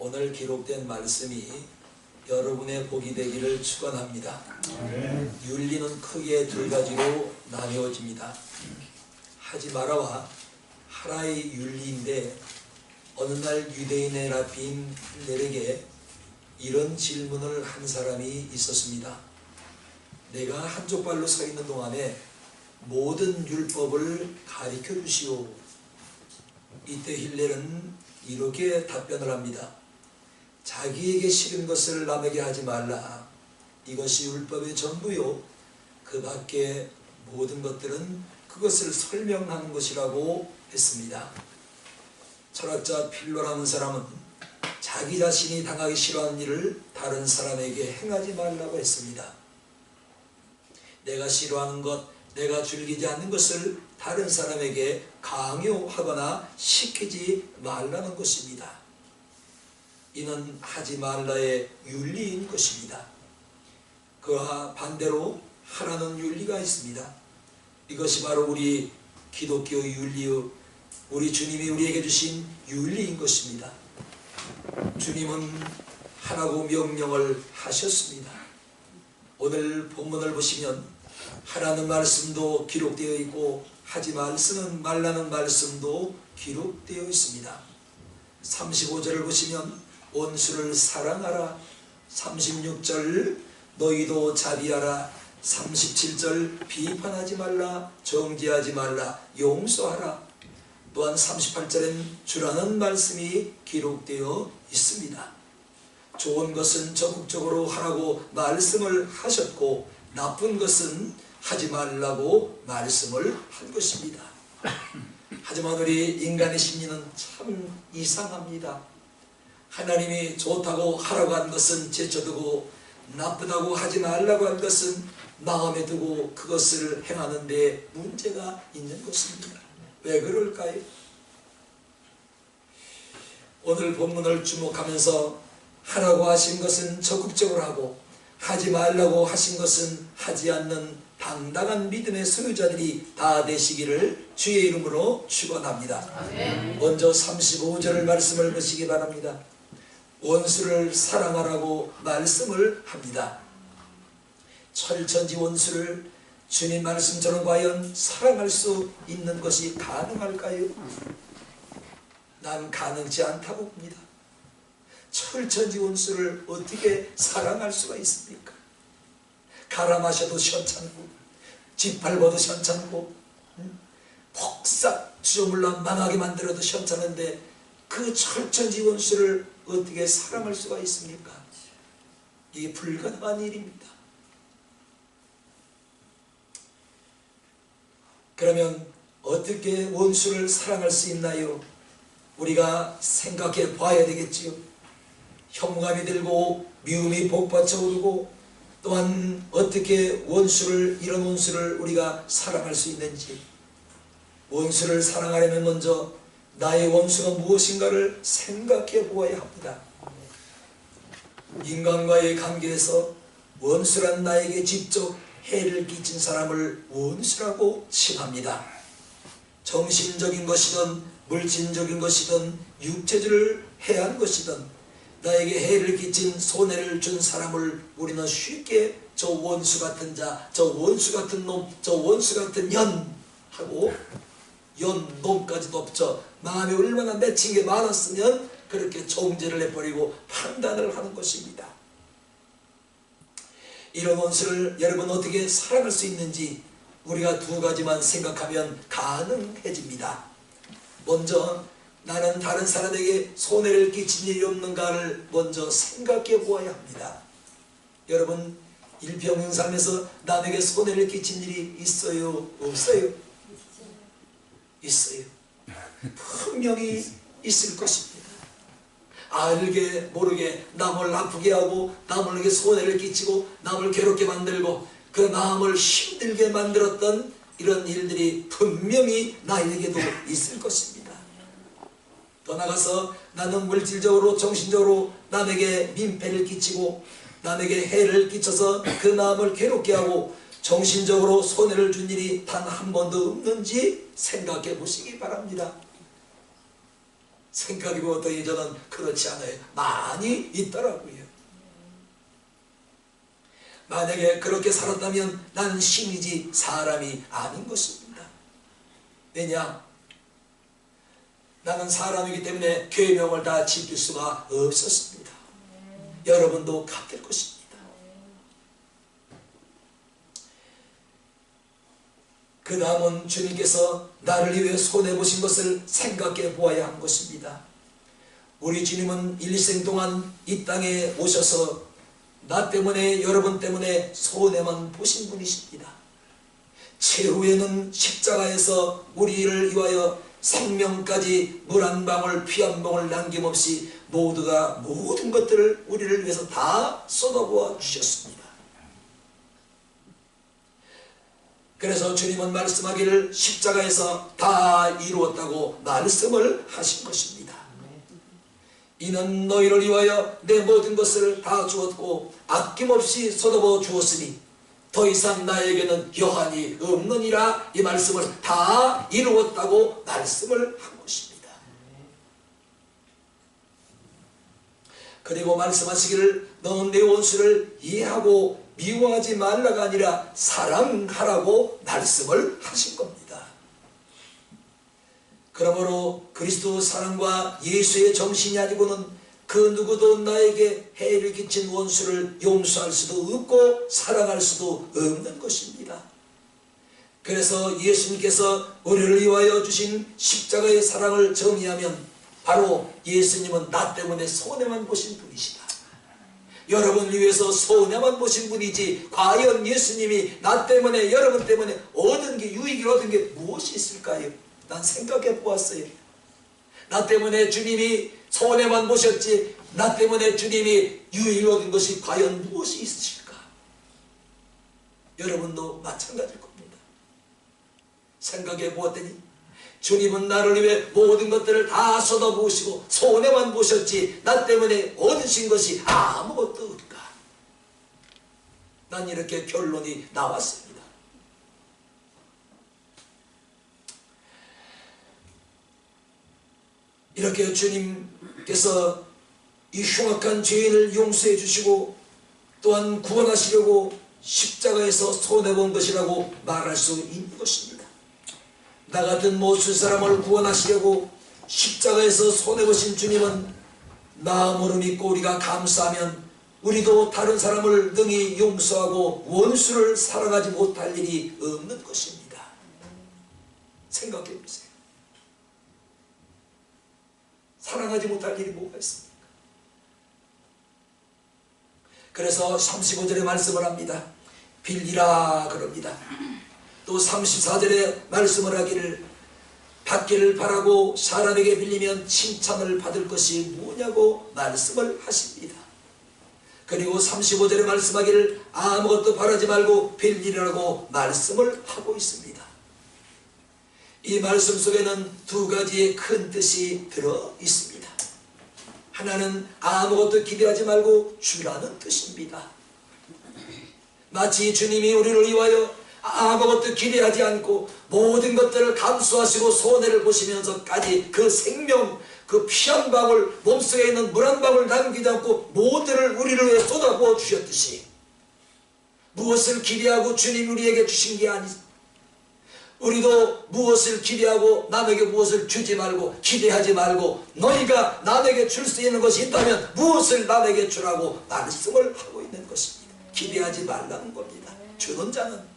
오늘 기록된 말씀이 여러분의 복이 되기를 축원합니다. 윤리는 크게 두 가지로 나뉘어집니다. 하지 마라와 하라의 윤리인데, 어느 날 유대인의 라비인 힐렐에게 이런 질문을 한 사람이 있었습니다. 내가 한쪽 발로 서 있는 동안에 모든 율법을 가르쳐 주시오. 이때 힐렐은 이렇게 답변을 합니다. 자기에게 싫은 것을 남에게 하지 말라. 이것이 율법의 전부요. 그 밖에 모든 것들은 그것을 설명하는 것이라고 했습니다. 철학자 필로라는 사람은 자기 자신이 당하기 싫어하는 일을 다른 사람에게 행하지 말라고 했습니다. 내가 싫어하는 것, 내가 즐기지 않는 것을 다른 사람에게 강요하거나 시키지 말라는 것입니다. 이는 하지 말라의 윤리인 것입니다. 그와 반대로 하라는 윤리가 있습니다. 이것이 바로 우리 기독교의 윤리요, 우리 주님이 우리에게 주신 윤리인 것입니다. 주님은 하라고 명령을 하셨습니다. 오늘 본문을 보시면 하라는 말씀도 기록되어 있고 하지 말라는 말씀도 기록되어 있습니다. 35절을 보시면 원수를 사랑하라. 36절 너희도 자비하라. 37절 비판하지 말라. 정죄하지 말라. 용서하라. 또한 38절엔 주라는 말씀이 기록되어 있습니다. 좋은 것은 적극적으로 하라고 말씀을 하셨고, 나쁜 것은 하지 말라고 말씀을 한 것입니다. 하지만 우리 인간의 심리는 참 이상합니다. 하나님이 좋다고 하라고 한 것은 제쳐두고, 나쁘다고 하지 말라고 한 것은 마음에 두고 그것을 행하는 데 문제가 있는 것입니다. 왜 그럴까요? 오늘 본문을 주목하면서 하라고 하신 것은 적극적으로 하고 하지 말라고 하신 것은 하지 않는 당당한 믿음의 소유자들이 다 되시기를 주의 이름으로 축원합니다. 먼저 35절 말씀을 보시기 바랍니다. 원수를 사랑하라고 말씀을 합니다. 철천지 원수를 주님 말씀처럼 과연 사랑할 수 있는 것이 가능할까요? 난 가능치 않다고 봅니다. 철천지 원수를 어떻게 사랑할 수가 있습니까? 갈아 마셔도 시원찮고, 짓밟아도 시원찮고, 폭삭 주저물러 망하게 만들어도 시원찮은데, 그 철천지 원수를 어떻게 사랑할 수가 있습니까? 이게 불가능한 일입니다. 그러면 어떻게 원수를 사랑할 수 있나요? 우리가 생각해 봐야 되겠지요. 혐오감이 들고 미움이 복받쳐 오르고, 또한 어떻게 이런 원수를 우리가 사랑할 수 있는지, 원수를 사랑하려면 먼저 나의 원수가 무엇인가를 생각해 보아야 합니다. 인간과의 관계에서 원수란 나에게 직접 해를 끼친 사람을 원수라고 칭합니다. 정신적인 것이든 물질적인 것이든 육체를 해한 것이든 나에게 해를 끼친 손해를 준 사람을 우리는 쉽게 저 원수 같은 자, 저 원수 같은 놈, 저 원수 같은 년 하고 연 놈까지도 없죠. 마음에 얼마나 맺힌 게 많았으면 그렇게 정죄를 해버리고 판단을 하는 것입니다. 이런 원수를 여러분 어떻게 사랑할 수 있는지 우리가 두 가지만 생각하면 가능해집니다. 먼저 나는 다른 사람에게 손해를 끼친 일이 없는가를 먼저 생각해 보아야 합니다. 여러분 일평생 삶에서 남에게 손해를 끼친 일이 있어요? 없어요? 있어요. 분명히 있을 것입니다. 알게 모르게 남을 아프게 하고 남에게 손해를 끼치고 남을 괴롭게 만들고 그 마음을 힘들게 만들었던 이런 일들이 분명히 나에게도 있을 것입니다. 더 나아가서 나는 물질적으로 정신적으로 남에게 민폐를 끼치고 남에게 해를 끼쳐서 그 마음을 괴롭게 하고 정신적으로 손해를 준 일이 단 한 번도 없는지 생각해 보시기 바랍니다. 생각해보더니 저는 그렇지 않아요. 많이 있더라고요. 만약에 그렇게 살았다면 나는 신이지 사람이 아닌 것입니다. 왜냐? 나는 사람이기 때문에 계명을 다 지킬 수가 없었습니다. 여러분도 같을 것입니다. 그 다음은 주님께서 나를 위해 손해보신 것을 생각해 보아야 한 것입니다. 우리 주님은 일생 동안 이 땅에 오셔서 나 때문에 여러분 때문에 손해만 보신 분이십니다. 최후에는 십자가에서 우리를 위하여 생명까지 물 한 방울 피 한 방울 남김없이 모두가 모든 것들을 우리를 위해서 다 쏟아부어 주셨습니다. 그래서 주님은 말씀하기를 십자가에서 다 이루었다고 말씀을 하신 것입니다. 이는 너희를 위하여 내 모든 것을 다 주었고 아낌없이 쏟아부어 주었으니 더 이상 나에게는 여한이 없느니라. 이 말씀을 다 이루었다고 말씀을 한 것입니다. 그리고 말씀하시기를 너는 내 원수를 이해하고 미워하지 말라가 아니라 사랑하라고 말씀을 하신 겁니다. 그러므로 그리스도 사랑과 예수의 정신이 아니고는 그 누구도 나에게 해를 끼친 원수를 용서할 수도 없고 사랑할 수도 없는 것입니다. 그래서 예수님께서 우리를 위하여 주신 십자가의 사랑을 정의하면 바로 예수님은 나 때문에 손해만 보신 분이시다. 여러분을 위해서 손해만 보신 분이지 과연 예수님이 나 때문에 여러분 때문에 얻은 게 유익을 얻은 게 무엇이 있을까요? 난 생각해 보았어요. 나 때문에 주님이 손해만 보셨지 나 때문에 주님이 유익을 얻은 것이 과연 무엇이 있으실까? 여러분도 마찬가지일 겁니다. 생각해 보았더니 주님은 나를 위해 모든 것들을 다 쏟아부으시고 손해만 보셨지 나 때문에 얻으신 것이 아무것도 없다. 난 이렇게 결론이 나왔습니다. 이렇게 주님께서 이 흉악한 죄인을 용서해 주시고 또한 구원하시려고 십자가에서 손해본 것이라고 말할 수 있는 것입니다. 나 같은 못쓸 사람을 구원하시려고 십자가에서 손해보신 주님은 마음으로 믿고 우리가 감사하면 우리도 다른 사람을 능히 용서하고 원수를 사랑하지 못할 일이 없는 것입니다. 생각해 보세요. 사랑하지 못할 일이 뭐가 있습니까? 그래서 35절에 말씀을 합니다. 빌리라 그럽니다. 또 34절에 말씀을 하기를 받기를 바라고 사람에게 빌리면 칭찬을 받을 것이 뭐냐고 말씀을 하십니다. 그리고 35절에 말씀하기를 아무것도 바라지 말고 빌리라고 말씀을 하고 있습니다. 이 말씀 속에는 두 가지의 큰 뜻이 들어 있습니다. 하나는 아무것도 기대하지 말고 주라는 뜻입니다. 마치 주님이 우리를 위하여 아무것도 기대하지 않고 모든 것들을 감수하시고 손해를 보시면서까지 그 생명, 그 피 한 방울, 몸속에 있는 물 한 방울 남기지 않고 모두를 우리를 위해 쏟아부어 주셨듯이 무엇을 기대하고 주님이 우리에게 주신 게 아니죠. 우리도 무엇을 기대하고 남에게 무엇을 주지 말고 기대하지 말고 너희가 남에게 줄 수 있는 것이 있다면 무엇을 남에게 주라고 말씀을 하고 있는 것입니다. 기대하지 말라는 겁니다. 주는 자는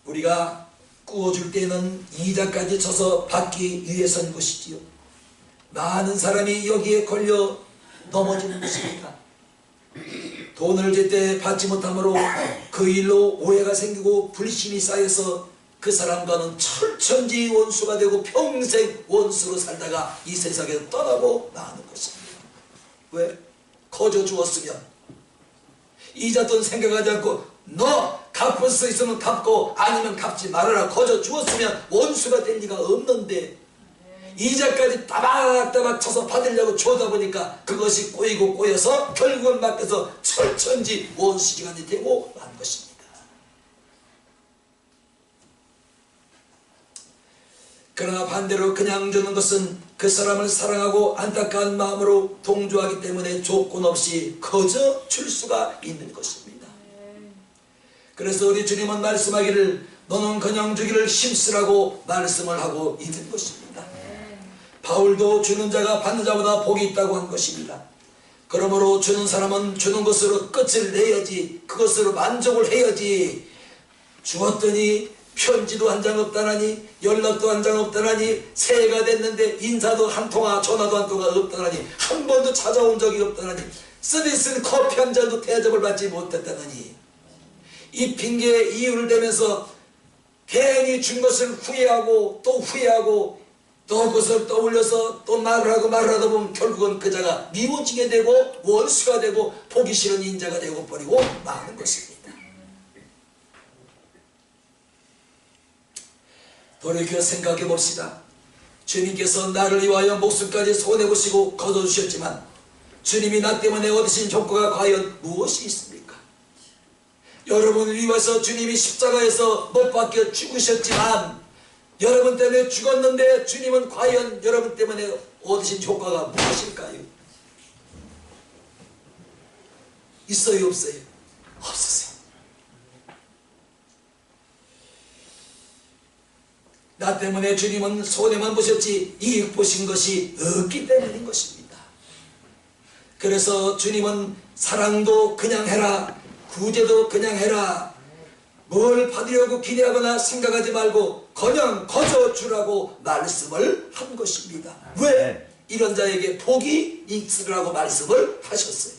우리가 구워줄 때는 이자까지 쳐서 받기 위해서인 것이지요. 많은 사람이 여기에 걸려 넘어지는 것입니다. 돈을 제때 받지 못함으로 그 일로 오해가 생기고 불신이 쌓여서 그 사람과는 철천지 원수가 되고 평생 원수로 살다가 이 세상에서 떠나고 나가는 것입니다. 왜? 거저 주었으면 이자 돈 생각하지 않고 너 갚을 수 있으면 갚고 아니면 갚지 말아라. 거저 주었으면 원수가 될 리가 없는데 이자까지 따박따박 쳐서 받으려고 주다 보니까 그것이 꼬이고 꼬여서 결국은 맡겨서 철천지 원수지간이 되고 만 것입니다. 그러나 반대로 그냥 주는 것은 그 사람을 사랑하고 안타까운 마음으로 동조하기 때문에 조건 없이 거저 줄 수가 있는 것입니다. 그래서 우리 주님은 말씀하기를 너는 그냥 주기를 힘쓰라고 말씀을 하고 있는 것입니다. 바울도 주는 자가 받는 자보다 복이 있다고 한 것입니다. 그러므로 주는 사람은 주는 것으로 끝을 내야지, 그것으로 만족을 해야지. 주었더니 편지도 한 장 없다나니, 연락도 한 장 없다나니, 새해가 됐는데 인사도 한 통화, 전화도 한 통화 없다나니, 한 번도 찾아온 적이 없다나니, 서비스는 커피 한 잔도 대접을 받지 못했다나니, 이 핑계에 이유를 대면서 괜히 준 것을 후회하고 또 후회하고 또 그것을 떠올려서 또 말을 하고 말을 하다 보면 결국은 그 자가 미워지게 되고 원수가 되고 보기 싫은 인자가 되고 버리고 마는 것입니다. 돌이켜 생각해 봅시다. 주님께서 나를 위하여 목숨까지 손해보시고 거둬주셨지만 주님이 나 때문에 얻으신 효과가 과연 무엇이 있습니까? 여러분을 위해서 주님이 십자가에서 못 박혀 죽으셨지만 여러분 때문에 죽었는데 주님은 과연 여러분 때문에 얻으신 효과가 무엇일까요? 있어요, 없어요? 없었어요. 나 때문에 주님은 손해만 보셨지 이익 보신 것이 없기 때문인 것입니다. 그래서 주님은 사랑도 그냥 해라, 구제도 그냥 해라, 뭘 받으려고 기대하거나 생각하지 말고 그냥 거저 주라고 말씀을 한 것입니다. 왜? 이런 자에게 복이 있으라고 말씀을 하셨어요.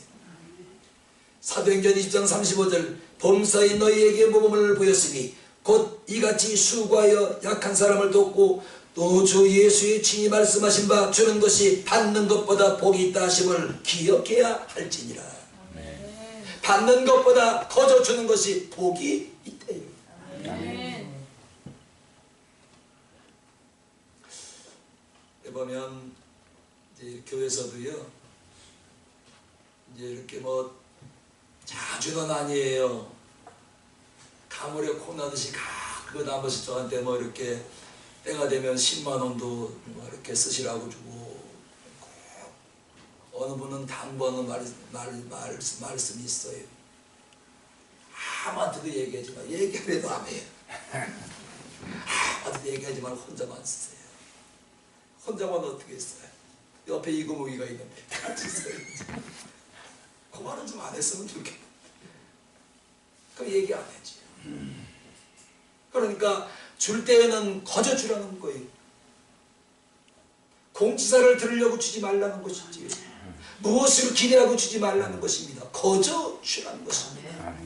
사도행전 20장 35절 범사에 너희에게 모범을 보였으니 곧 이같이 수고하여 약한 사람을 돕고 또 주 예수의 친히 말씀하신 바 주는 것이 받는 것보다 복이 있다 하심을 기억해야 할지니라. 받는 것보다 거저 주는 것이 복이 있대요. 보면 이제 교회에서도요, 이제 이렇게 뭐 자주는 아니에요. 가물에 콩나듯이 가끔 한 번씩 저한테 뭐 이렇게 때가 되면 10만 원도 뭐 이렇게 쓰시라고 주고, 어느 분은 당번은 말씀이 있어요. 아무한테도 얘기하지 마. 얘기하려도 안 해요. 아무한테도 얘기하지 말고 혼자만 쓰세요. 혼자만 어떻게 써요? 옆에 이구멍이가 있는데 같이 써요. 그 말은 좀 안 했으면 좋겠다. 그럼 얘기 안 하지. 그러니까 줄 때에는 거저 주라는 거예요. 공지사를 들으려고 주지 말라는 것이지, 무엇을 기대하고 주지 말라는 것입니다. 거저 주라는 것입니다.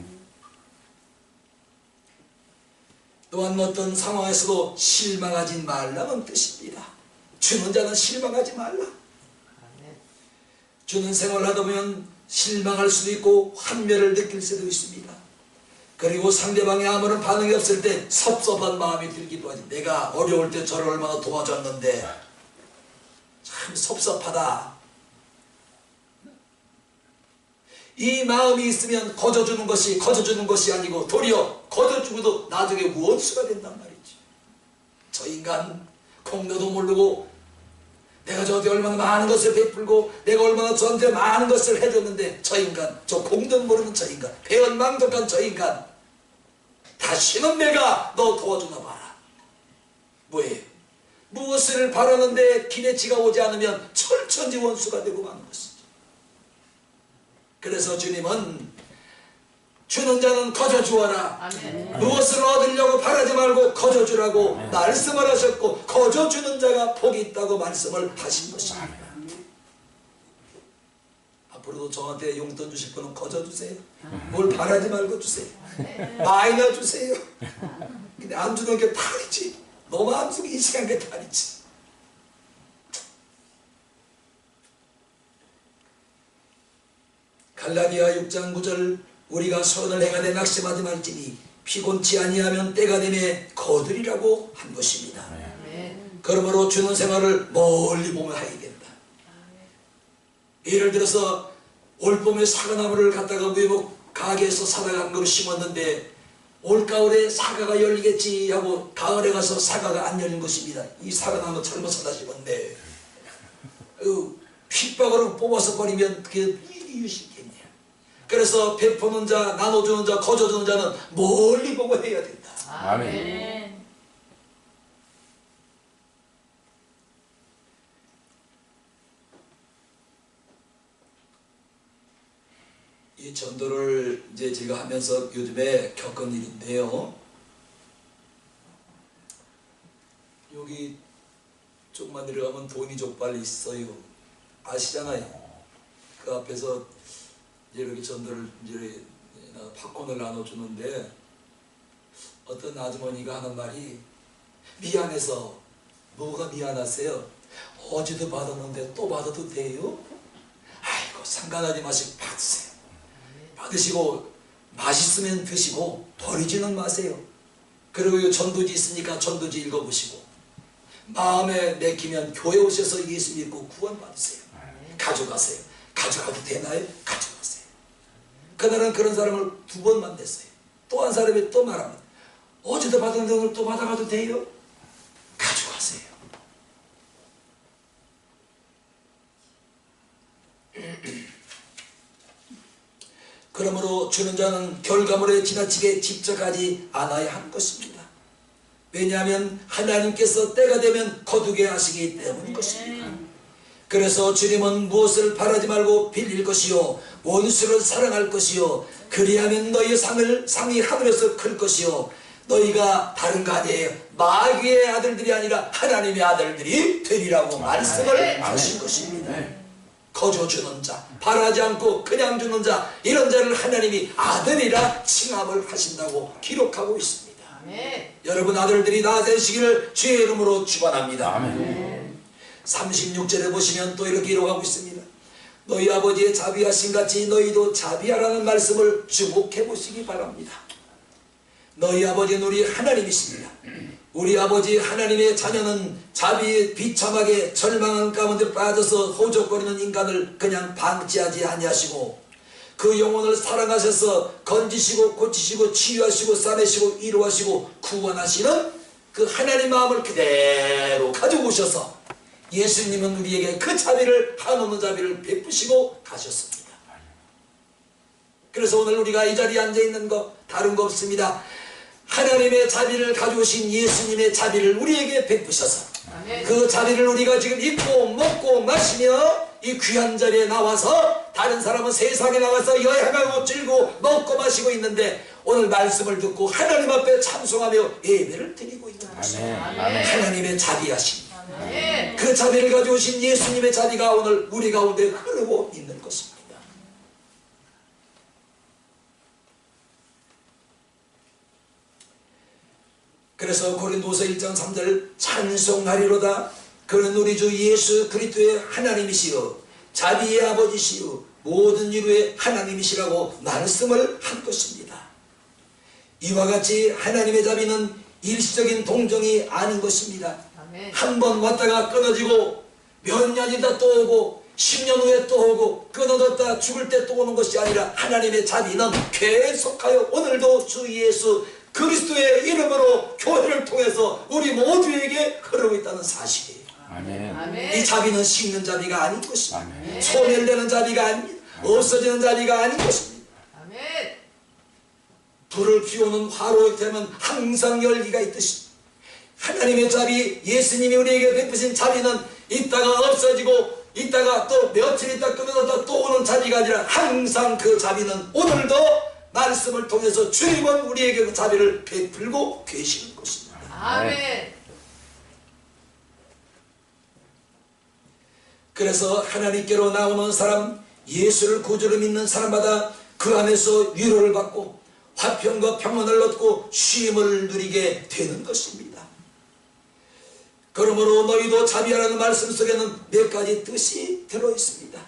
또한 어떤 상황에서도 실망하지 말라는 뜻입니다. 주는 자는 실망하지 말라. 주는 생활을 하다 보면 실망할 수도 있고 환멸을 느낄 수도 있습니다. 그리고 상대방이 아무런 반응이 없을 때 섭섭한 마음이 들기도 하지. 내가 어려울 때 저를 얼마나 도와줬는데 참 섭섭하다. 이 마음이 있으면 거저주는 것이 아니고 도리어 거저주고도 나중에 원수가 된단 말이지. 저 인간 공로도 모르고 내가 저한테 얼마나 많은 것을 베풀고 내가 얼마나 저한테 많은 것을 해줬는데 저 인간, 저 공도 모르는 저 인간, 배은망덕한 저 인간, 다시는 내가 너 도와주나 봐라. 뭐예요? 무엇을 바라는데 기대치가 오지 않으면 철천지 원수가 되고 마는 것이죠. 그래서 주님은 주는 자는 거저 주어라. 아멘. 무엇을 얻으려고 바라지 말고 거저 주라고 말씀을 하셨고, 거저 주는 자가 복이 있다고 말씀을 하신 것입니다. 앞으로도 저한테 용돈 주실 분은 거저 주세요. 뭘 바라지 말고 주세요. 많이나 주세요. 근데 안 주는 게 탈이지. 너무 안 주기 이 시간 게 탈이지. 갈라디아 6장 9절 우리가 선을 행하되 낙심하지 말지니 피곤치 아니하면 때가 되매 거두리라고 한 것입니다. 그러므로 주는 생활을 멀리 보며 해야 된다. 예를 들어서 올봄에 사과나무를 갖다가 외목 가게에서 사다가 한 그루 심었는데 올가을에 사과가 열리겠지 하고 가을에 가서 사과가 안 열린 것입니다. 이 사과나무 잘못 사다 심었네. 핍박으로 뽑아서 버리면 그게 이유시 있겠냐. 그래서 베푸는 자, 나눠주는 자, 거저주는 자는 멀리 보고 해야 된다. 아멘. 이 전도를 이제 제가 하면서 요즘에 겪은 일인데요. 여기 조금만 내려가면 돈이 족발 있어요. 아시잖아요. 그 앞에서 이제 이렇게 전도를 이제 팝콘을 나눠주는데 어떤 아주머니가 하는 말이 미안해서 뭐가 미안하세요? 어제도 받았는데 또 받아도 돼요? 아이고 상관하지 마시고 받으세요. 받으시고 맛있으면 드시고 버리지는 마세요. 그리고 전도지 있으니까 전도지 읽어보시고 마음에 내키면 교회 오셔서 예수 믿고 구원 받으세요. 가져가세요. 가져가도 되나요? 가져가세요. 그날은 그런 사람을 2번 만났어요. 또 한 사람이 또 말합니다. 어제도 받았는데 오늘 또 받아가도 돼요? 가져가세요. 그러므로 주는 자는 결과물에 지나치게 집착하지 않아야 할 것입니다. 왜냐하면 하나님께서 때가 되면 거두게 하시기 때문인 것입니다. 그래서 주님은 무엇을 바라지 말고 빌릴 것이요 원수를 사랑할 것이요 그리하면 너희의 상이 하늘에서 클 것이요 너희가 다른 가 아니에요. 마귀의 아들들이 아니라 하나님의 아들들이 되리라고 말씀을 하신 것입니다. 거저주는 자, 바라지 않고 그냥 주는 자, 이런 자를 하나님이 아들이라 칭함을 하신다고 기록하고 있습니다. 아멘. 여러분 아들들이 다 되시기를 주의 이름으로 축원합니다. 아멘. 36절에 보시면 또 이렇게 기록하고 있습니다. 너희 아버지의 자비하심 같이 너희도 자비하라는 말씀을 주목해 보시기 바랍니다. 너희 아버지는 우리 하나님이십니다. 우리 아버지 하나님의 자녀는 자비에 비참하게 절망한 가운데 빠져서 호적거리는 인간을 그냥 방치하지 아니하시고 그 영혼을 사랑하셔서 건지시고 고치시고 치유하시고 싸매시고 위로하시고 구원하시는 그 하나님 마음을 그대로 가지고 오셔서 예수님은 우리에게 그 자비를 한없는 자비를 베푸시고 가셨습니다. 그래서 오늘 우리가 이 자리에 앉아있는 거 다른 거 없습니다. 하나님의 자비를 가져오신 예수님의 자비를 우리에게 베푸셔서 그 자비를 우리가 지금 입고 먹고 마시며 이 귀한 자리에 나와서 다른 사람은 세상에 나가서 여행하고 즐고 먹고 마시고 있는데 오늘 말씀을 듣고 하나님 앞에 찬송하며 예배를 드리고 있는 것입니다. 하나님의 자비하심, 그 자비를 가져오신 예수님의 자비가 오늘 우리 가운데 흐르고 있는 것입니다. 그래서 고린도서 1장 3절 찬송하리로다. 그는 우리 주 예수 그리스도의 하나님이시요 자비의 아버지시요 모든 이루의 하나님이시라고 말씀을 한 것입니다. 이와 같이 하나님의 자비는 일시적인 동정이 아닌 것입니다. 한 번 왔다가 끊어지고 몇 년이 다 또 오고 10년 후에 또 오고 끊어졌다 죽을 때 또 오는 것이 아니라 하나님의 자비는 계속하여 오늘도 주 예수 그리스도의 이름으로 교회를 통해서 우리 모두에게 흐르고 있다는 사실이에요. 아멘. 이 자비는 식는 자비가 아닌 것입니다. 소멸되는 자비가 아닙니다. 없어지는 자비가 아닌 것입니다. 아멘. 불을 피우는 화로 되면 항상 열기가 있듯이 하나님의 자비, 예수님이 우리에게 베푸신 자비는 있다가 없어지고 있다가 또 며칠 있다 끊어졌다 또 오는 자비가 아니라 항상 그 자비는 오늘도 말씀을 통해서 주님은 우리에게 그 자비를 베풀고 계시는 것입니다. 아멘. 그래서 하나님께로 나오는 사람, 예수를 구주로 믿는 사람마다 그 안에서 위로를 받고 화평과 평안을 얻고 쉼을 누리게 되는 것입니다. 그러므로 너희도 자비하라는 말씀 속에는 몇 가지 뜻이 들어있습니다.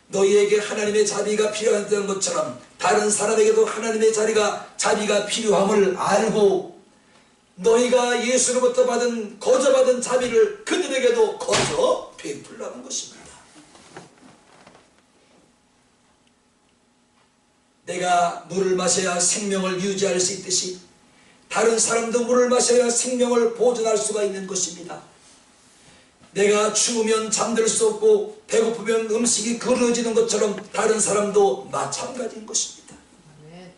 너희에게 하나님의 자비가 필요하다는 것처럼 다른 사람에게도 하나님의 자비가 필요함을 알고 너희가 예수로부터 거저받은 자비를 그들에게도 거저 베풀라는 것입니다. 내가 물을 마셔야 생명을 유지할 수 있듯이 다른 사람도 물을 마셔야 생명을 보존할 수가 있는 것입니다. 내가 추우면 잠들 수 없고 배고프면 음식이 그르러지는 것처럼 다른 사람도 마찬가지인 것입니다. 아멘.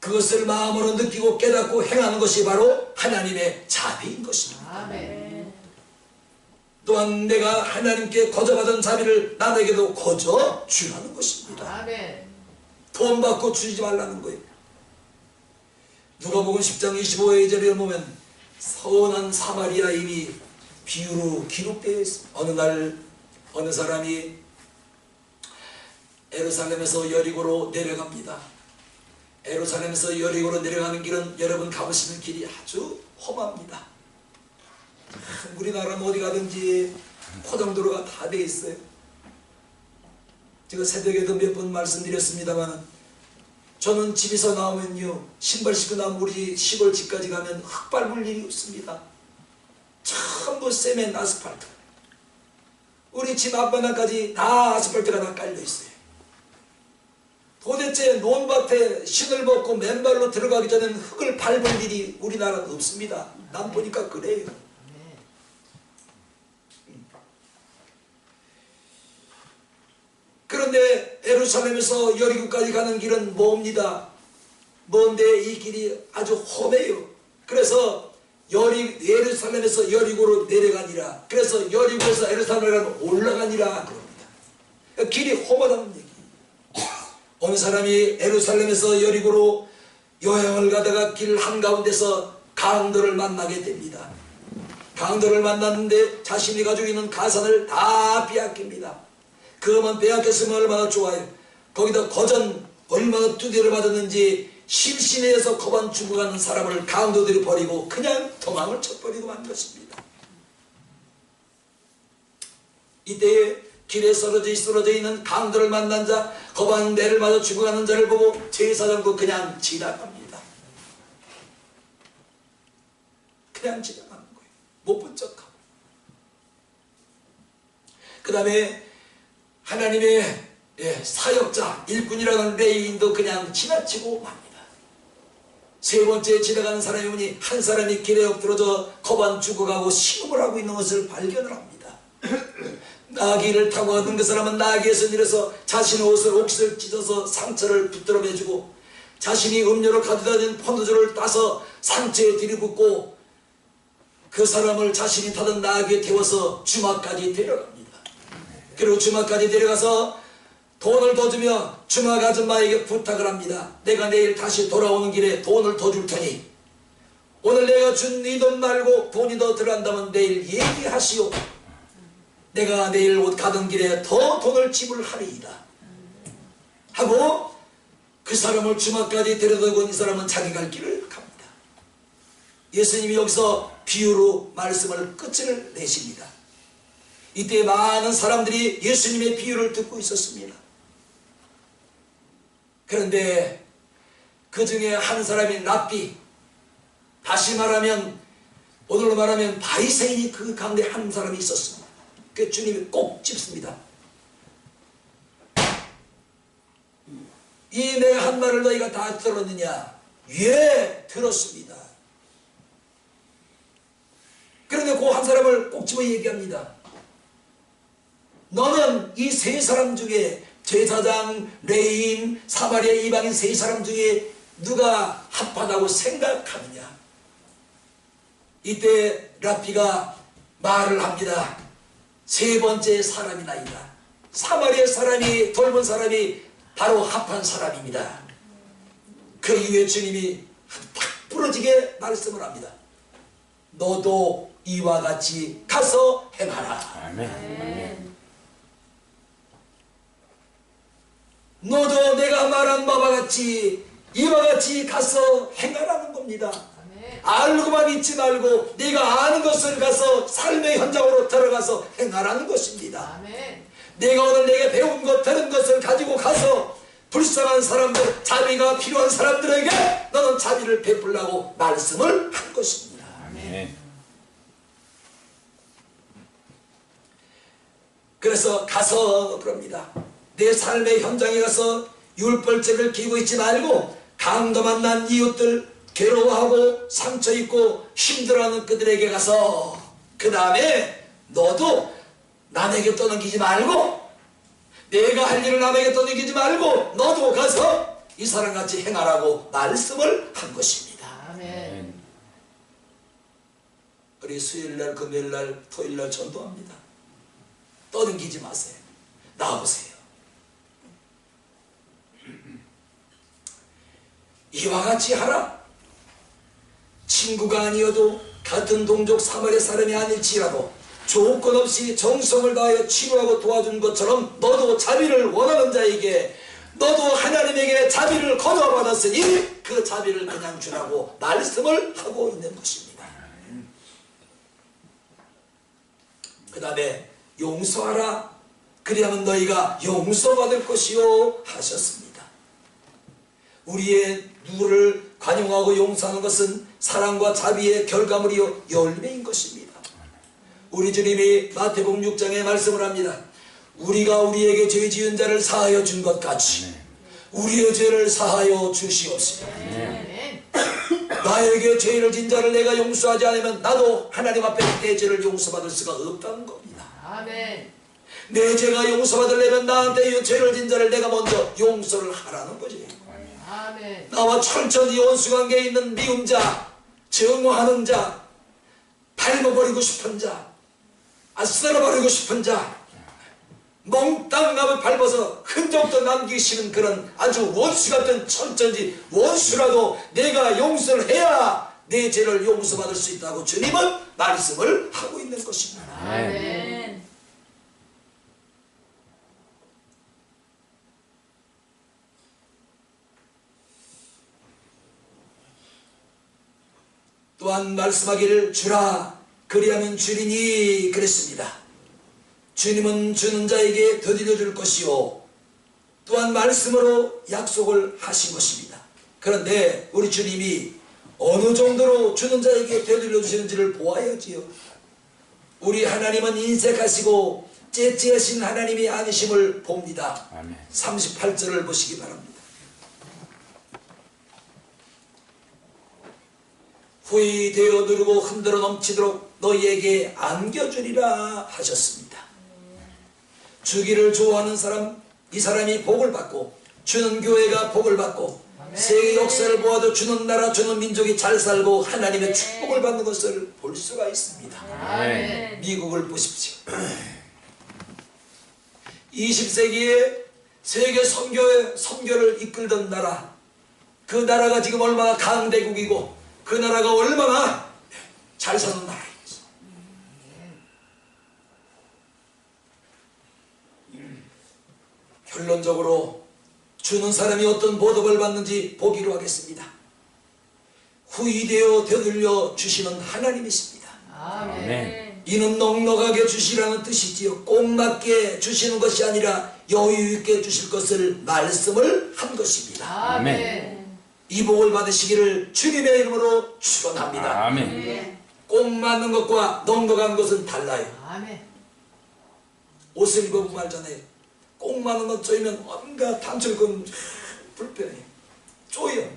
그것을 마음으로 느끼고 깨닫고 행하는 것이 바로 하나님의 자비인 것입니다. 아멘. 또한 내가 하나님께 거저받은 자비를 남에게도 거저 주라는 것입니다. 아멘. 돈 받고 주지 말라는 거예요. 누가복음 10장 25절에 보면 선한 사마리아인이 비유로 기록되어 있습니다. 어느 날 어느 사람이 예루살렘에서 여리고로 내려갑니다. 예루살렘에서 여리고로 내려가는 길은 여러분 가보시는 길이 아주 험합니다. 우리나라는 어디 가든지 포장도로가 다 돼 있어요. 제가 새벽에도 몇 번 말씀드렸습니다만 저는 집에서 나오면요 신발 신고 나면 우리 시골 집까지 가면 흙 밟을 일이 없습니다. 전부 세멘 아스팔트. 우리 집 앞바닥까지 다 아스팔트가 다 깔려 있어요. 도대체 논밭에 신을 벗고 맨발로 들어가기 전에는 흙을 밟을 일이 우리나라는 없습니다. 난 보니까 그래요. 그런데 예루살렘에서 여리고까지 가는 길은 멉니다. 먼데 이 길이 아주 험해요. 그래서 예루살렘에서 여리고로 내려가니라. 그래서 여리고에서 예루살렘으로 올라가니라 그럽니다. 그러니까 길이 험하다는 얘기. 어느 사람이 예루살렘에서 여리고로 여행을 가다가 길 한가운데서 강도를 만나게 됩니다. 강도를 만났는데 자신이 가지고 있는 가산을 다 빼앗깁니다. 그것만 빼앗겼으면 얼마나 좋아요. 거기다 거전 얼마나 두대를 맞았는지 심신해서 거반 죽어가는 사람을 강도들이 버리고 그냥 도망을 쳐버리고 만 것입니다. 이때에 길에 쓰러져 있는 강도를 만난 자, 거반 매를 맞아 죽어가는 자를 보고 제사장도 그냥 지나갑니다. 그냥 지나가는 거예요. 못 본 척하고. 그 다음에 하나님의 사역자, 일꾼이라는 레위인도 그냥 지나치고 맙니다. 세 번째 지나가는 사람이 보니 한 사람이 길에 엎드러져 거반 죽어가고 신음을 하고 있는 것을 발견을 합니다. 나귀를 타고 가던 그 사람은 나귀에서 내려서 자신의 옷을 찢어서 상처를 붙들어 매주고 자신이 음료로 가져다 준 포도주를 따서 상처에 들이붓고 그 사람을 자신이 타던 나귀에 태워서 주막까지 데려갑니다. 그리고 주막까지 데려가서 돈을 더 주며 주막 아줌마에게 부탁을 합니다. 내가 내일 다시 돌아오는 길에 돈을 더 줄 테니 오늘 내가 준 이 돈 말고 돈이 더 들어간다면 내일 얘기하시오. 내가 내일 가던 길에 더 돈을 지불하리이다 하고 그 사람을 주막까지 데려다고 이 사람은 자기 갈 길을 갑니다. 예수님이 여기서 비유로 말씀을 끝을 내십니다. 이때 많은 사람들이 예수님의 비유를 듣고 있었습니다. 그런데 그 중에 한 사람인 랍비, 다시 말하면 오늘로 말하면 바리새인이 그 가운데 한 사람이 있었습니다. 그 주님이 꼭 짚습니다. 이 내 한 말을 너희가 다 들었느냐? 예, 들었습니다. 그런데 그 한 사람을 꼭 집어 얘기합니다. 너는 이 세 사람 중에 제사장, 레위인, 사마리아 이방인 세 사람 중에 누가 합하다고 생각하느냐? 이때 랍비가 말을 합니다. 세 번째 사람이나이다. 사마리아 사람이 돌본 사람이 바로 합한 사람입니다. 그 이후에 주님이 딱 부러지게 말씀을 합니다. 너도 이와 같이 가서 행하라. 아멘. 너도 내가 말한 바와 같이 이와 같이 가서 행하라는 겁니다. 아멘. 알고만 있지 말고 네가 아는 것을 가서 삶의 현장으로 들어가서 행하라는 것입니다. 아멘. 내가 오늘 내게 배운 것, 들은 것을 가지고 가서 불쌍한 사람들, 자비가 필요한 사람들에게 너는 자비를 베풀라고 말씀을 한 것입니다. 아멘. 그래서 가서 그럽니다. 내 삶의 현장에 가서 율법책을 끼고 있지 말고 강도 만난 이웃들 괴로워하고 상처 입고 힘들어하는 그들에게 가서 그 다음에 너도 남에게 떠넘기지 말고 내가 할 일을 남에게 떠넘기지 말고 너도 가서 이 사람같이 행하라고 말씀을 한 것입니다. 아멘. 우리 수요일날 금요일날 토요일날 전도합니다. 떠넘기지 마세요. 나오세요. 이와 같이 하라. 친구가 아니어도 같은 동족 사마리아 사람이 아닐지라도 조건 없이 정성을 다하여 치료하고 도와준 것처럼 너도 자비를 원하는 자에게 너도 하나님에게 자비를 거둬받았으니 그 자비를 그냥 주라고 말씀을 하고 있는 것입니다. 그 다음에 용서하라. 그리하면 너희가 용서받을 것이요 하셨습니다. 우리의 누구를 관용하고 용서하는 것은 사랑과 자비의 결과물이요 열매인 것입니다. 우리 주님이 마태복음 6장에 말씀을 합니다. 우리가 우리에게 죄 지은 자를 사하여 준 것 같이 우리의 죄를 사하여 주시옵소서. 아멘. 나에게 죄를 진 자를 내가 용서하지 않으면 나도 하나님 앞에 내 죄를 용서받을 수가 없다는 겁니다. 아멘. 내 죄가 용서받으려면 나한테 이 죄를 진 자를 내가 먼저 용서를 하라는 거지. 아멘. 나와 철저히 원수관계에 있는 미운 자, 증오하는 자, 밟아버리고 싶은 자, 쓸어버리고 싶은 자, 몽땅 남을 밟아서 흔적도 남기기 싫은 그런 아주 원수 같은 철저히 원수라도 내가 용서를 해야 내 죄를 용서받을 수 있다고 주님은 말씀을 하고 있는 것입니다. 아멘. 또한 말씀하기를 주라 그리하면 주리니 그랬습니다. 주님은 주는 자에게 되돌려 줄 것이요 또한 말씀으로 약속을 하신 것입니다. 그런데 우리 주님이 어느 정도로 주는 자에게 되돌려 주시는지를 보아야지요. 우리 하나님은 인색하시고 째째하신 하나님이 아니심을 봅니다. 아멘. 38절을 보시기 바랍니다. 후이 되어 누르고 흔들어 넘치도록 너희에게 안겨주리라 하셨습니다. 주기를 좋아하는 사람, 이 사람이 복을 받고 주는 교회가 복을 받고 세계 역사를 보아도 주는 나라, 주는 민족이 잘 살고 하나님의 축복을 받는 것을 볼 수가 있습니다. 아멘. 미국을 보십시오. 20세기에 세계 선교를 이끌던 나라, 그 나라가 지금 얼마나 강대국이고 그 나라가 얼마나 잘 사는 나라입니다. 결론적으로 주는 사람이 어떤 보답을 받는지 보기로 하겠습니다. 후이되어 되돌려 주시는 하나님이십니다. 아멘. 이는 넉넉하게 주시라는 뜻이지요. 꼭 맞게 주시는 것이 아니라 여유 있게 주실 것을 말씀을 한 것입니다. 아멘. 이 복을 받으시기를 주님의 이름으로 축원합니다. 아멘. 꼭 맞는 것과 넉넉한 것은 달라요. 아멘. 옷을 입어보고 말잖아요. 꼭 맞는 것 쪼이면 온갖 단철근 불편해. 쪼여.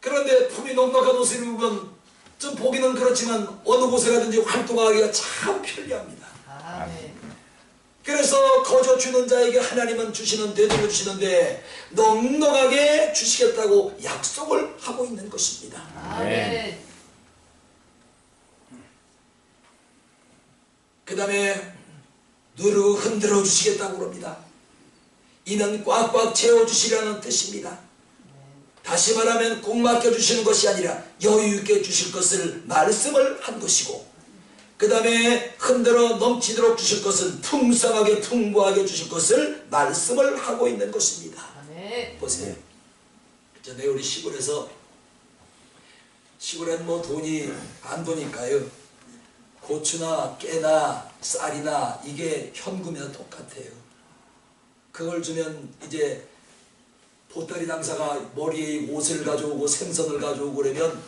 그런데 품이 넉넉한 옷을 입으면 좀 보기는 그렇지만 어느 곳에 가든지 활동하기가 참 편리합니다. 아멘. 그래서 거저 주는 자에게 하나님은 주시는 되돌려 주시는데 넉넉하게 주시겠다고 약속을 하고 있는 것입니다. 아멘. 그 다음에 누르고 흔들어 주시겠다고 그럽니다. 이는 꽉꽉 채워주시라는 뜻입니다. 다시 말하면 꼭 맡겨주시는 것이 아니라 여유 있게 주실 것을 말씀을 한 것이고 그 다음에 흔들어 넘치도록 주실 것은 풍성하게 풍부하게 주실 것을 말씀을 하고 있는 것입니다. 아멘. 보세요. 전에 우리 시골에는 뭐 돈이 안 도니까요. 고추나 깨나 쌀이나 이게 현금이나 똑같아요. 그걸 주면 이제 보따리 장사가 머리에 옷을 가져오고 생선을 가져오고 그러면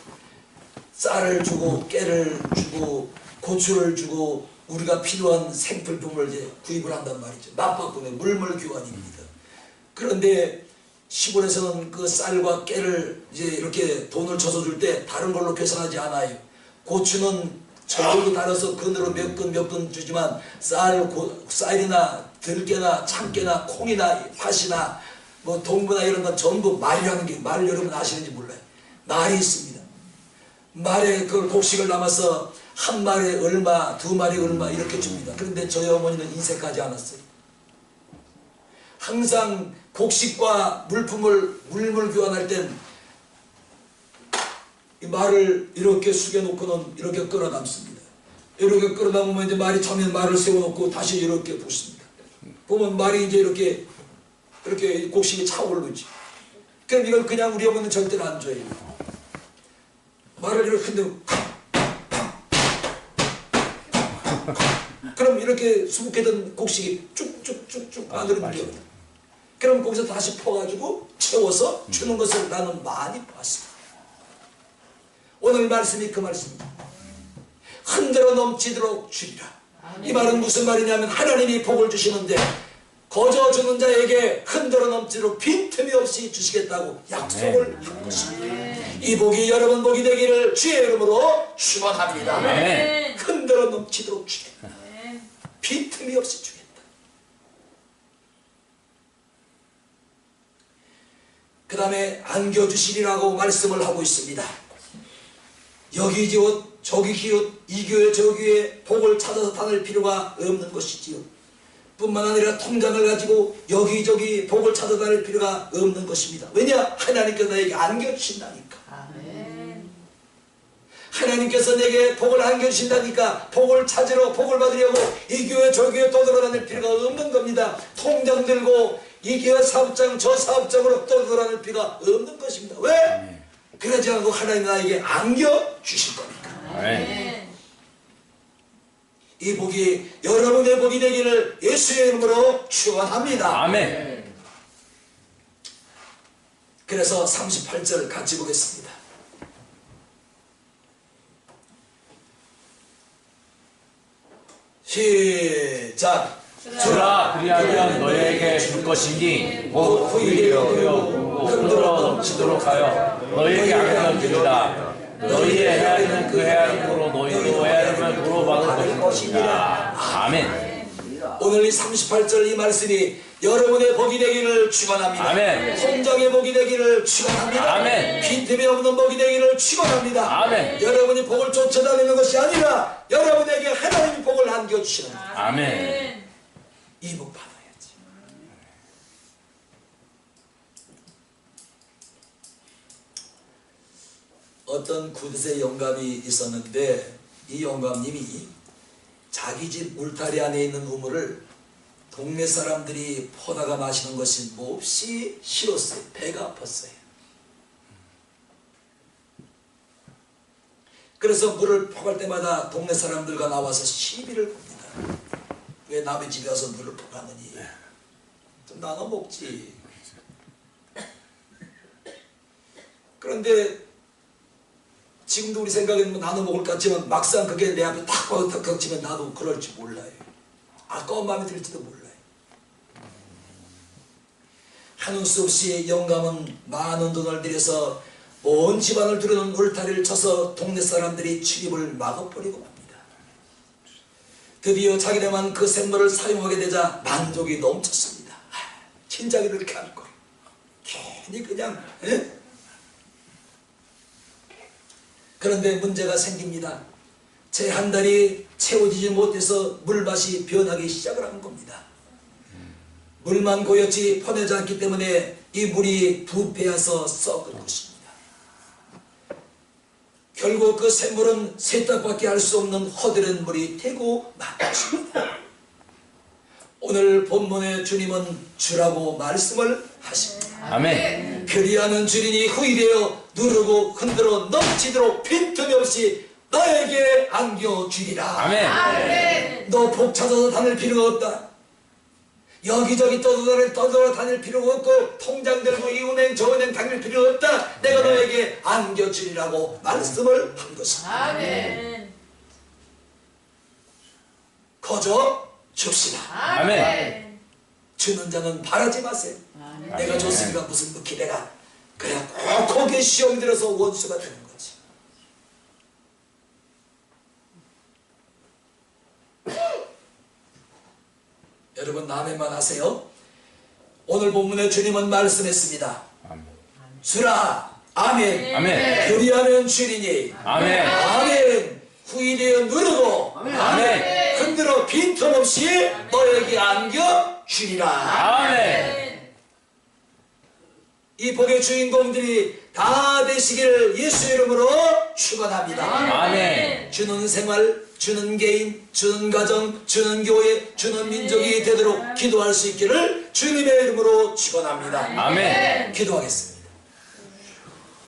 쌀을 주고 깨를 주고 고추를 주고 우리가 필요한 생필품을 이제 구입을 한단 말이죠. 맞바꾸네 물물 교환입니다. 그런데 시골에서는 그 쌀과 깨를 이제 이렇게 돈을 줘서 줄 때 다른 걸로 계산하지 않아요. 고추는 저절로 달아서 근으로 몇 근 주지만 쌀이나 들깨나 참깨나 콩이나 팥이나 뭐 동부나 이런 건 전부 말이라는 게, 말 여러분 아시는지 몰라요. 말이 있습니다. 말에 그 곡식을 담아서 한 말에 얼마, 두 말에 얼마 이렇게 줍니다. 그런데 저희 어머니는 인색하지 않았어요. 항상 곡식과 물품을 물물 교환할 땐 이 말을 이렇게 숙여놓고는 이렇게 끌어 담습니다. 이렇게 끌어 담으면 이제 말이 차면 말을 세워놓고 다시 이렇게 붓습니다. 보면 말이 이제 이렇게 곡식이 차오르지. 그럼 이걸 그냥 우리 어머니는 절대로 안 줘요. 말을 이렇게 흔들고 그럼 이렇게 수북해던 곡식이 쭉쭉쭉쭉 안으로 밀려요. 그럼 거기서 다시 퍼가지고 채워서 주는 것을 나는 많이 봤습니다. 오늘 말씀이 그 말씀입니다. 흔들어 넘치도록 주리라. 이 말은 무슨 말이냐면 하나님이 복을 주시는데 거저 주는 자에게 흔들어 넘치도록 빈틈이 없이 주시겠다고 약속을 한 것입니다. 이 복이 여러분 복이 되기를 주의 이름으로 축원합니다. 흔들어 넘치도록 주겠다. 빈틈이 없이 주겠다. 그 다음에 안겨주시리라고 말씀을 하고 있습니다. 여기 지옷 저기 기웃 이 교회 저 교회 복을 찾아서 다닐 필요가 없는 것이지요. 뿐만 아니라 통장을 가지고 여기저기 복을 찾아 다닐 필요가 없는 것입니다. 왜냐? 하나님께서 나에게 안겨주신다니까. 하나님께서 내게 복을 안겨주신다니까 복을 찾으러 복을 받으려고 이 교회 저 교회 떠돌아다닐 필요가 없는 겁니다. 통장 들고 이 교회 사업장 저 사업장으로 떠돌아다닐 필요가 없는 것입니다. 왜? 그러지 않고 하나님 나에게 안겨주실 겁니까? 이 복이 여러분의 복이 되기를 예수의 이름으로 축원합니다. 아멘. 그래서 38절 같이 보겠습니다. 시작. 주라 그리하면 너희에게 줄 것이니 곧 후일에 되어 흔들어 넘치도록 하여 너희에게 안겨 주리라. 너희의 헤아리는 그 헤아림으로 너희도 헤아림을 물어받을 것이니라. 아멘. 오늘 이 38절 이 말씀이 여러분의 복이 되기를 축원합니다. 아멘. 통장의 복이 되기를 축원합니다. 아멘. 빈틈이 없는 복이 되기를 축원합니다. 아멘. 여러분이 복을 쫓아다니는 것이 아니라 여러분에게 하나님이 복을 안겨주시는 거예요. 아멘. 이 복 받아야지. 어떤 구두쇠 영감이 있었는데 이 영감님이 자기 집 울타리 안에 있는 우물을 동네 사람들이 퍼다가 마시는 것이 몹시 싫었어요. 배가 아팠어요. 그래서 물을 퍼갈 때마다 동네 사람들과 나와서 시비를 겁니다. 왜 남의 집에 와서 물을 퍼가느니 좀 나눠 먹지. 그런데 지금도 우리 생각에는 나눠 먹을 것 같지만 막상 그게 내 앞에 탁 와서 탁 겹치면 나도 그럴 줄 몰라요. 아까운 마음이 들지도 몰라요. 한우 수 없이 영감은 많은 돈을 들여서 온 집안을 두르는 울타리를 쳐서 동네 사람들이 출입을 막아버리고 맙니다. 드디어 자기네만 그 샘물을 사용하게 되자 만족이 넘쳤습니다. 진작에 이렇게 할 걸. 괜히 그냥 그런데 문제가 생깁니다. 제 한 달이 채워지지 못해서 물맛이 변하기 시작을 한 겁니다. 물만 고였지 퍼내지 않기 때문에 이 물이 부패해서 썩은 것입니다. 결국 그 샘물은 세탁밖에 할 수 없는 허드렛 물이 되고 만 것입니다. 오늘 본문의 주님은 주라고 말씀을 하십니다. 아멘. 그리하는 주리니 후일되어 누르고 흔들어 넘치도록 빈틈이 없이 너에게 안겨주리라. 아멘. 너 복 찾아서 다닐 필요가 없다. 여기저기 떠돌아 다닐 필요가 없고 통장 들고 이 은행 저 은행 다닐 필요가 없다. 내가 너에게 안겨주리라고 말씀을 한 것입니다. 아멘. 커져 줍시다. 아멘. 주는 자는 바라지 마세요. 아멘. 내가 줬으니까 무슨 뭐 기대가. 그래 꼭 거기에 시험 들어서 원수가 되는 거지. 여러분 아멘만 하세요. 오늘 본문에 주님은 말씀했습니다. 아멘. 주라 아멘. 아멘. 그리하면 주리니 아멘. 아멘. 후일에 누르고 아멘. 흔들어 빈틈없이 너에게 안겨 주리라. 아멘. 이 복의 주인공들이 다 되시기를 예수 이름으로 축원합니다. 아멘. 주는 생활, 주는 개인, 주는 가정, 주는 교회, 주는 민족이 되도록 기도할 수 있기를 주님의 이름으로 축원합니다. 아멘. 기도하겠습니다.